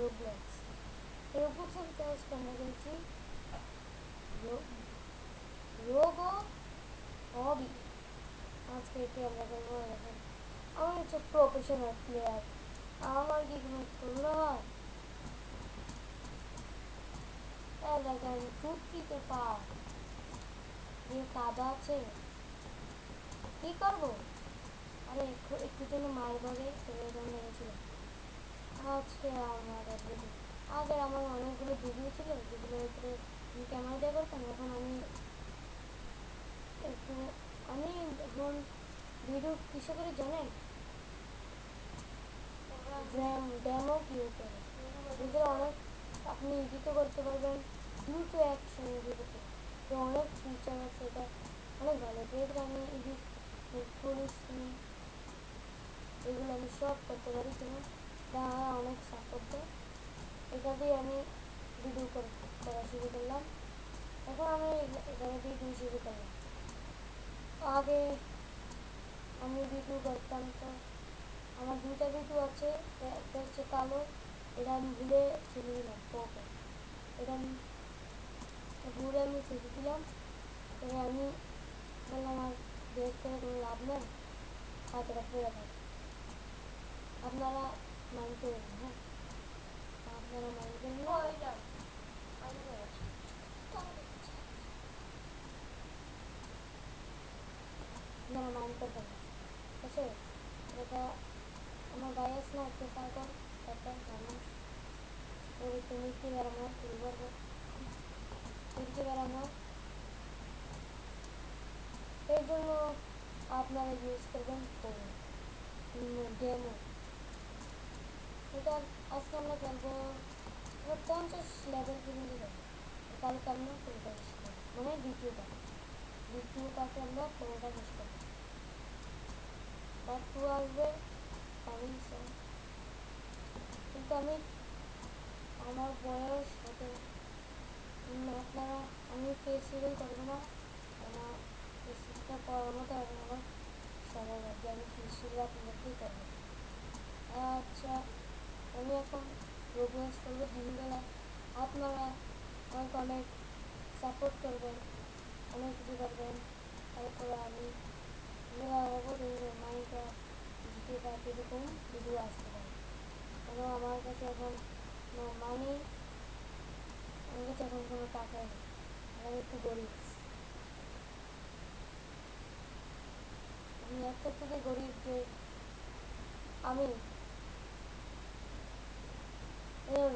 Roblox. রোবলক্সের ভিতরে আজকে আমরা খেলছি রোবো হবি। আজকে এটি আমরা খেলবো। দেখেন আমি হচ্ছে প্রফেশনাল প্লেয়ার, আমার কি কোনো তুলনা হয়? দেখেন 2-3 পার যে কাদা আছে, কি করবো? আরে একটু জন্য মার ধরে তবে এখানে লেগেছিলাম। আজকে আমার ভিডিও, আগে আমার অনেকগুলো ভিডিও ছিল যেগুলোর উপরে আমি ক্যামেরা দিয়ে করতাম। এখন একটু আমি এখন ভিডিও কিসে করে জানেন? ডেমো কিউ করে, যেগুলো অনেক আপনি এডিটও করতে পারবেন, দ্রুত অ্যাকশন এডিট করতে তো অনেক ফিচার আছে। এটা অনেক ভালো। যেহেতু আমি এডিট করেছি, এগুলো আমি সব করতে পারি কিনা তারা অনেক সাপোর্ট দেয়। এটা দিয়ে আমি ভিডিও করা শুরু করলাম। এখন আমি এখানে ভিডিও শুরু করলাম। আগে আমি ভিডিও করতাম, তো আমার দুইটা ভিডিও আছে। একটা হচ্ছে কালো, এটা আমি ভুলে ছেড়ে দিলাম। এটা আমি ছেড়ে দিলাম। তবে আমি বললাম আর বের করে কোনো লাভ নাই, হাতটা পড়ে থাকে। আপনারা মাইন্ড করেন না, হ্যাঁ, আপনারা মাইন্ড করেন না, আপনারা মাইন্ড করবেন না, ঠিক আছে? এটা আমার ভাই আছে না, একটা পাগল একটা মানুষ, ওর একটু মিটকে বেড়ানো হয়, তুলব মিটকে বেড়ানো হয়। এর জন্য আপনারা ইউজ করবেন ডেমো। এটা আজকে আমরা খেলবো 50 লেভেল পর্যন্ত যাবো। কালকে আমরা পুরোটা শেষ করবো, মানে দ্বিতীয় পার্টে আমরা পুরোটা শেষ করবো। পার্ট 2 আসবে কামিং সুন। কিন্তু আমার বয়স হতে আপনারা, আমি ফেস রিভিল করবো না, আমার ফেসটা করার মতো এখন আমার সময় নেই যে আমি ফেস রিভিল আপনাদেরকেই করবো। আচ্ছা, আমি এখন রোবলক্স করবো দিনবেলা। আপনারা আমাকে অনেক সাপোর্ট করবেন, অনেক কিছু করবেন। তারপরে আমি হবো মাইনক্রাফট, জিটি5 এরকম ভিডিও আসতে পারে। কেন আমার কাছে এখন মানি, আমার কাছে এখন কোনো টাকাই নেই, আমি একটু গরিব। আমি এতটুকু গরিব যে আমি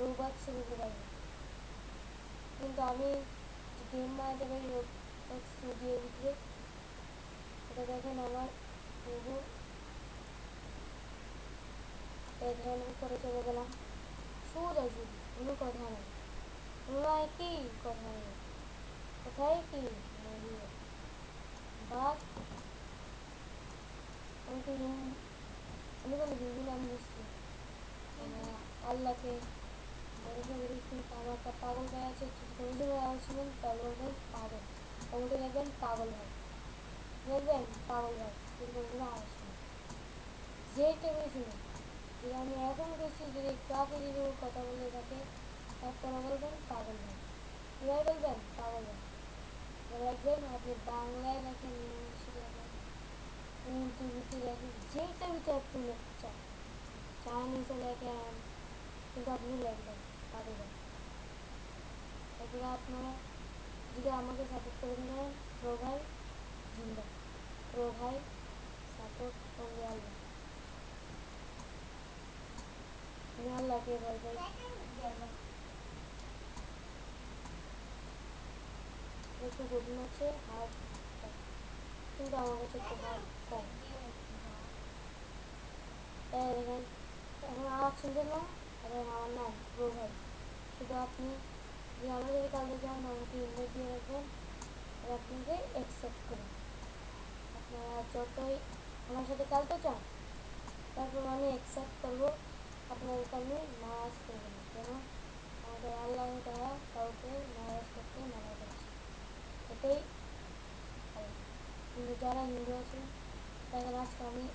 রোবক্স নিতে পারি না। কিন্তু আমি গেম বানাতে পারি রোবক্স স্টুডিওর ভিতরে। এটা দেখেন আমার রোবো। দেখেন উপরে চলে গেলাম, সোজাসুজি, কোনো কথা নেই, নয় কি কথা নেই, কোথায় কি মরিয়ে বাঘ। আমি তো আমি কোনো হিন্দু না, আমি মুসলিম। আল্লাহকে ভরসা করি। কিন্তু আমার একটা পাগল ভাই আছে, যদি কোনোদিন শুনেন তাহলে বলবেন পাগল, কমেন্টে লিখবেন পাগল ভাই, লিখবেন পাগল ভাই, যদি কোনোদিন আওয়াজ শুনেন, যে টাইমে শুনুন। যদি আমি এরকম করছি, যদি একটু আগে যদি ও কথা বলে থাকে, তারপরে বলবেন পাগল ভাই। কীভাবে বলবেন পাগল ভাই? লিখবেন, আপনি বাংলায় লেখেন, ইংলিশে লেখেন, উর্দুতে লেখেন, যেটা ভিতরে আপনি লিখতে চান, চাইনিজে লেখেন, কিন্তু আপনি লিখবেন পাগল ভাই। তারপরে আপনারা যদি আমাকে সাপোর্ট করবেন, জানেন প্রো ভাই জিন্দা, প্রো ভাই সাপোর্ট অনলি আল্লাহ। আমি আল্লাহকে ভয় পাই। একটু কঠিন হচ্ছে হার্ডটা, কিন্তু আমার কাছে একটু হার্ড কম। দেখেন এখন আওয়াজ শুনছেন না? দেখেন আমার নাম প্রো ভাই। শুধু আপনি যদি আমার সাথে কালকে যান, আমাকে ইনভাইট দিয়ে রাখবেন, আমি আপনাকে অ্যাকসেপ্ট করব। আপনারা যতই আমার সাথে খেলতে চান, তারপর আমি অ্যাকসেপ্ট করবো। আপনাদেরকে আমি নারাজ করবো না, কেন আমাদের আল্লাহ তাআলা কাউকে নারাজ করতে মানা করেছে, এটাই আল্লাহ। কিন্তু যারা হিন্দু আছেন, দেখেন আজকে আমি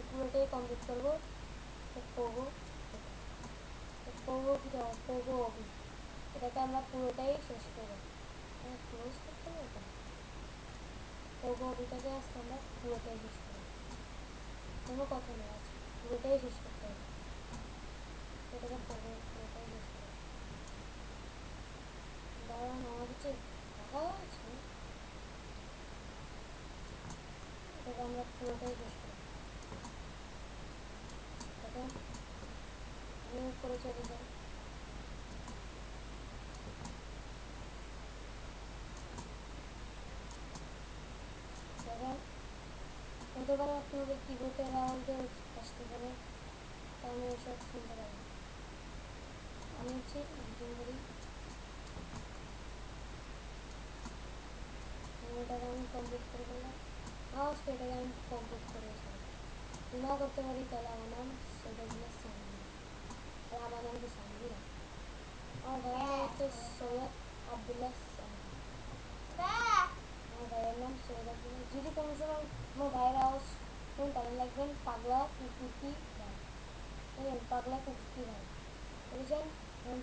পুরোটাই কমপ্লিট করবো, করবো এটা। পরবর্তীটা পোগো অবি, এটাকে আমরা পুরোটাই শেষ করবো। ক্লোজ করতে হবে তো, পোগো অবিটাকে আজকে আমরা পুরোটাই শেষ করবো, কোনো কথা নেই, আজ পুরোটাই শেষ করতে হবে, এটাকে পুরোটাই শেষ করবো। দাঁড়ান, আমার কাছে টাকা আছে, এটাকে আমরা পুরোটাই শেষ করবো। দেখেন, আমি উপরে চলে যাই, দেখেন হতে পারে আপনাদের কিবোর্ডের আওয়াজও আসতে পারে, তা আমি এসব শুনতে পারি। আমি হচ্ছে ইঞ্জিনিয়ারি, এটাকে আমি কমপ্লিট করে ফেললাম, ফার্স্ট এটাকে আমি কমপ্লিট করে ফেললাম। যদি না করতে পারি তাহলে আমার নাম সৈয়দুল্লাহ সানভীর, আর আমার নাম তো সানভীর না, আমার ভাইয়ের নাম হচ্ছে সৈয়দ আবদুল্লাহ সানভীর, আমার ভাইয়ের নাম সৈয়দ আবদুল্লাহ। যদি কোনো সময় আমার ভাইয়ের আওয়াজ শুনেন তাহলে লাগবেন পাগলা কুকুরকি ভাই, বুঝলেন, পাগলা কুকুরকি ভাই, বুঝেছেন,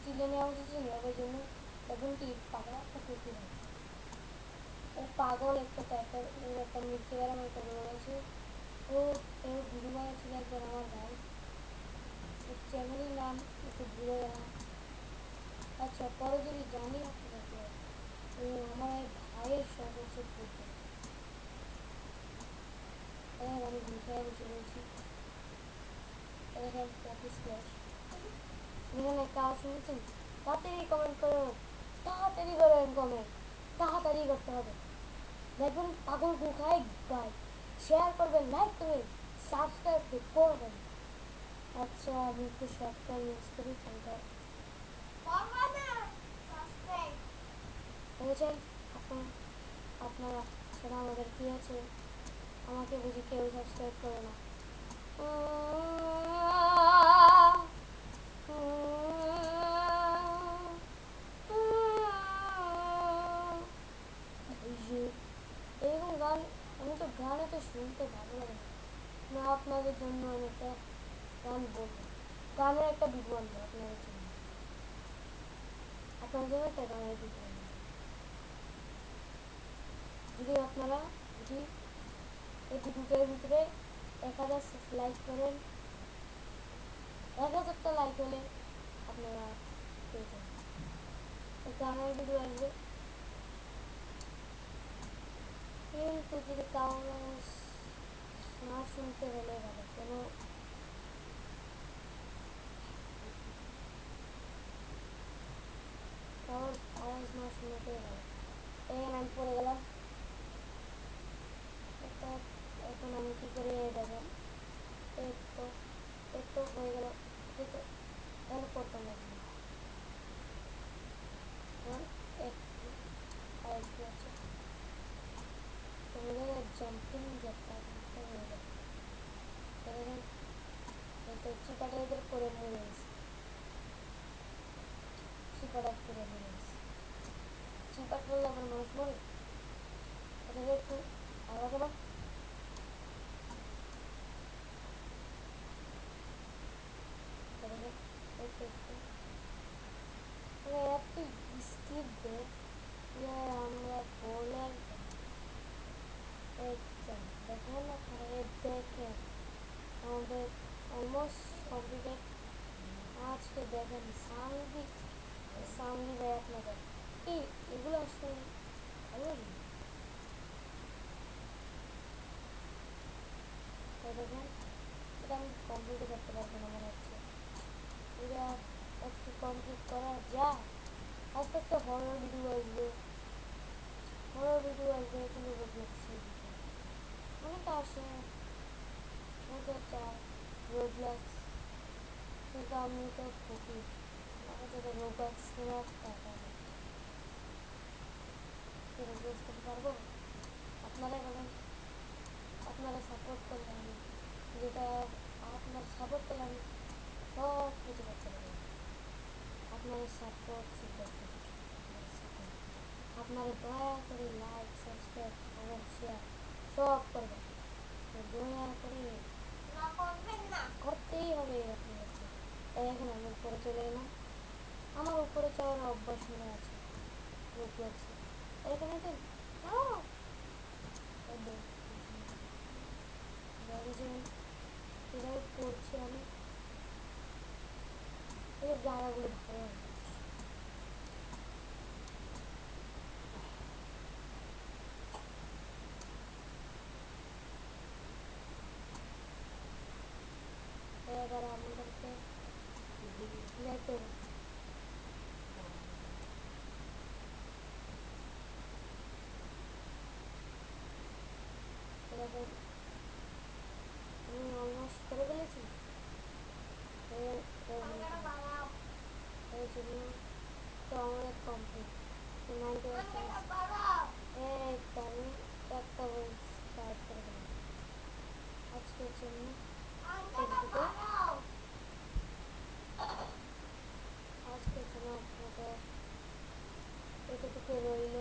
চিল্লানি আওয়াজ হচ্ছে নীরবের জন্য, দেখবেন কি পাগলা কুকুরকি ভাই। ও পাগল একটা টাইপের, ওর একটা মিথ্যেবারের একটা রোগ আছে, ও এর ভিডিও বানাচ্ছিল একবার আমার ভাই, ওর চ্যানেলের নাম একটু ভুলে গেলাম, আচ্ছা পরে যদি জানি আপনাদেরকে। ও আমার এই ভাইয়ের শখ হচ্ছে ফুটবল, আমি গুলখায় বসে রয়েছি, দেখেন প্র্যাকটিস ক্লাস, দেখেন একটা আওয়াজ শুনেছেন, তাড়াতাড়ি কমেন্ট করুন, তাড়াতাড়ি করেন কমেন্ট, তাড়াতাড়ি করতে হবে, দেখবেন পাগল গুখায় ভাই, শেয়ার করবেন, লাইক করবেন, সাবস্ক্রাইব করবেন। আচ্ছা আমি একটু শর্টকাট ইউজ করি ফোনটা, বুঝেছেন, আপনার আপনারা সেটা আমাদের কি আছে, আমাকে বুঝি কেউ সাবস্ক্রাইব করে না। এরকম গান, আমি তো গান এত শুনতে ভালো লাগে না, না আপনাদের জন্য আমি একটা গান বলবো, গানের একটা ভিডিও আনবো আপনাদের জন্য, আপনাদের জন্য একটা গানের ভিডিও আনবো, যদি আপনারা যদি এই ভিডিওটার ভিতরে 1000 লাইক করেন, 1000টা লাইক হলে আপনারা পেয়ে যাবেন, গানের ভিডিও আসবে, কিন্তু যদি কারোর না শুনতে হলে ভালো, কোনো কারোর আওয়াজ না শুনতেই ভালো। এখন আমি পড়ে গেলাম, এখন আমি কি করি দেখেন, এই তো হয়ে গেল, এটা তো তাহলে করতাম লাগবে না, একটু আর একটু আছে, তো হয়ে গেলে জাম্পিং জ্যাকটা হয়ে যাবে, দেখেন এই তো চিপাটা এদের করে মরে গেছে, চিপাটা করে মরে গেছে, চিপাট পড়লে আবার মানুষ মরে, এটাকে একটু আলাদা করলাম, দেখেন একটু মানে এত স্কিপ দেয় যে আমরা বলার দেখেন আপনারা দেখেন আমাদের অলমোস্ট কমপ্লিটেড। আজকে দেখেন সামলি ভাই আপনাদের এগুলো আসলে ভালো লাগে, তাই দেখেন এটা আমি কমপ্লিট করতে পারবো না মনে হচ্ছে, এটা আজকে কমপ্লিট করা যায়, আজকে একটা হরর ভিডিও আসবে কিন্তু রোবলক্সের ভিডিও, অনেকে আসে অনেকে চায় রোবলক্স, কিন্তু আমি তো ফকির, আমার কাছে তো রোবলক্স কেনার টাকা নেই, রোবলক্স করতে পারবো, আপনারাই বলেন, আপনারা সাপোর্ট করলে আমি যেটা, আপনার সাপোর্ট করলে আমি সব কিছু করতে পারবো, আপনারা সাপোর্ট শুধু একটা কিছু, আপনারা সাপোর্ট, আপনারা দয়া করে লাইক সাবস্ক্রাইব কমেন্ট শেয়ার সব করবেন, দয়া করে না করবেন না, করতেই হবে আপনাদেরকে। এখন আমি উপরে চলে গেলাম, আমার উপরে যাওয়ার অভ্যাস হয়ে আছে রিফ্লেক্সে। এখানে তো কীভাবে পড়ছি আমি, এই জায়গাগুলো ভালো লাগে। এবার আমাদেরকে যেতে দেখো আমি অলমোস্ট করে ফেলেছি। এর এর জন্য তো আমাদের কমপ্লিট 90%। এই তো আমি একটা বই স্টার্ট করে দিলাম আজকের জন্য। আজকের জন্য আপনাদের এতটুকু রইল।